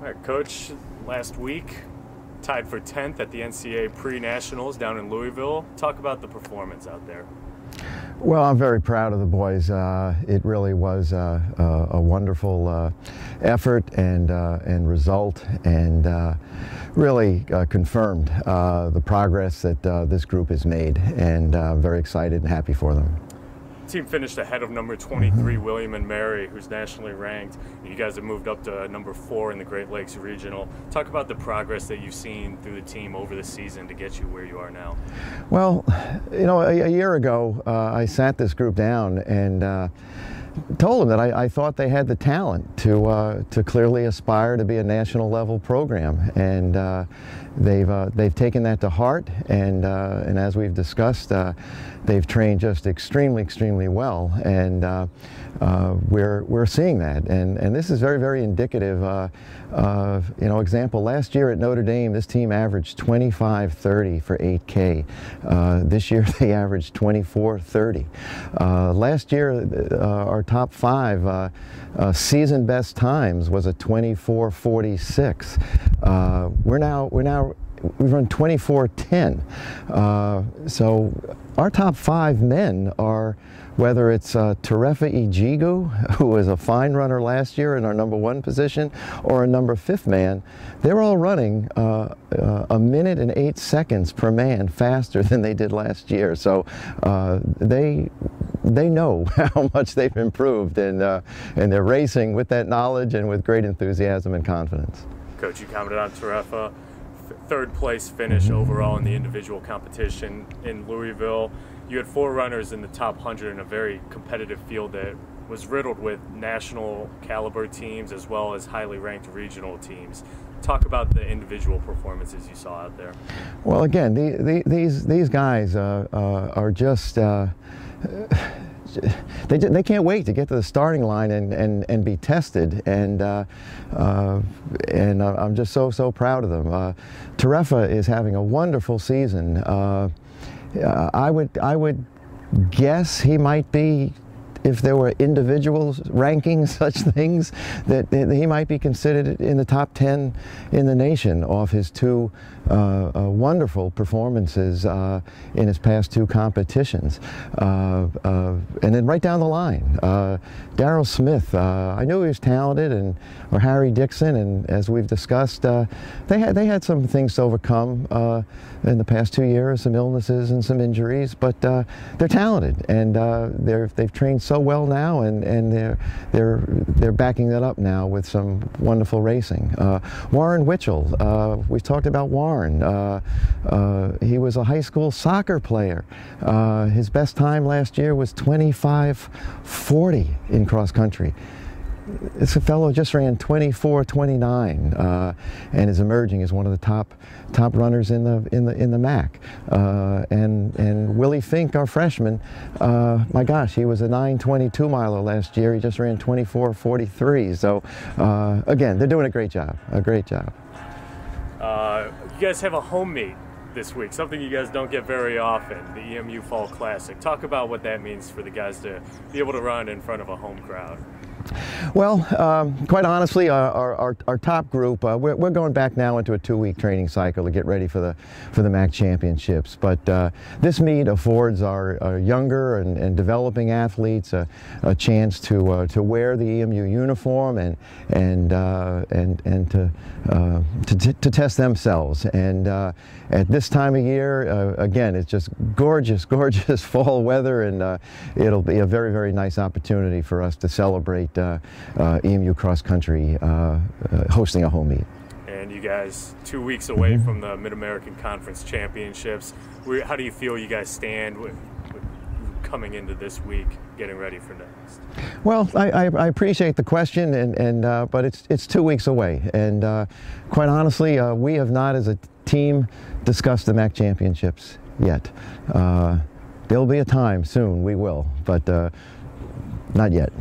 All right, Coach, last week, tied for 10th at the NCAA pre-nationals down in Louisville. Talk about the performance out there. Well, I'm very proud of the boys. It really was a wonderful effort and result, and really confirmed the progress that this group has made, and very excited and happy for them. The team finished ahead of number 23, William and Mary, who's nationally ranked. You guys have moved up to number 4 in the Great Lakes Regional. Talk about the progress that you've seen through the team over the season to get you where you are now. Well, you know, a year ago, I sat this group down and told them that I thought they had the talent to clearly aspire to be a national level program, and they've taken that to heart, and as we've discussed, they've trained just extremely well, and we're seeing that, and this is very indicative of, you know, example, last year at Notre Dame this team averaged 25:30 for 8K. This year they averaged 24:30. Last year our top 5 season best times was a 24:46. We've run 24:10. So our top 5 men are, whether it's Terefa Ijigu, who was a fine runner last year in our number 1 position, or a number 5th man, they're all running a minute and 8 seconds per man faster than they did last year. So they know how much they've improved, and they're racing with that knowledge and with great enthusiasm and confidence. Coach, you commented on Terefa. 3rd place finish overall in the individual competition in Louisville. You had 4 runners in the top 100 in a very competitive field that was riddled with national caliber teams as well as highly ranked regional teams. Talk about the individual performances you saw out there. Well, again, these guys are just they can't wait to get to the starting line and be tested, and I'm just so proud of them. Terefa is having a wonderful season. I would guess he might be, if there were individuals ranking such things, that he might be considered in the top 10 in the nation off his 2 wonderful performances in his past 2 competitions. And then right down the line, Darrell Smith, I knew he was talented, or Harry Dixon, and as we've discussed, they had some things to overcome in the past 2 years, some illnesses and some injuries, but they're talented, and they've trained so well now, and they're backing that up now with some wonderful racing. Warren Witchell, we've talked about Warren. He was a high school soccer player. His best time last year was 25:40 in cross country. This fellow just ran 24:29 and is emerging as one of the top runners in the MAC. And Willie Fink, our freshman, my gosh, he was a 9:22 miler last year. He just ran 24:43. So again, they're doing a great job. You guys have a home meet this week, something you guys don't get very often, the EMU Fall Classic. Talk about what that means for the guys to be able to run in front of a home crowd. Well, quite honestly, our top group, we're going back now into a 2-week training cycle to get ready for the MAC championships. But this meet affords our younger and developing athletes a chance to wear the EMU uniform and to test themselves. And at this time of year, again, it's just gorgeous fall weather, and it'll be a very nice opportunity for us to celebrate EMU cross country hosting a home meet. And you guys 2 weeks away from the Mid-American Conference Championships. How do you feel you guys stand with coming into this week, getting ready for next? Well, I appreciate the question, but it's 2 weeks away, and quite honestly, we have not as a team discussed the MAC championships yet. There'll be a time soon we will, but not yet.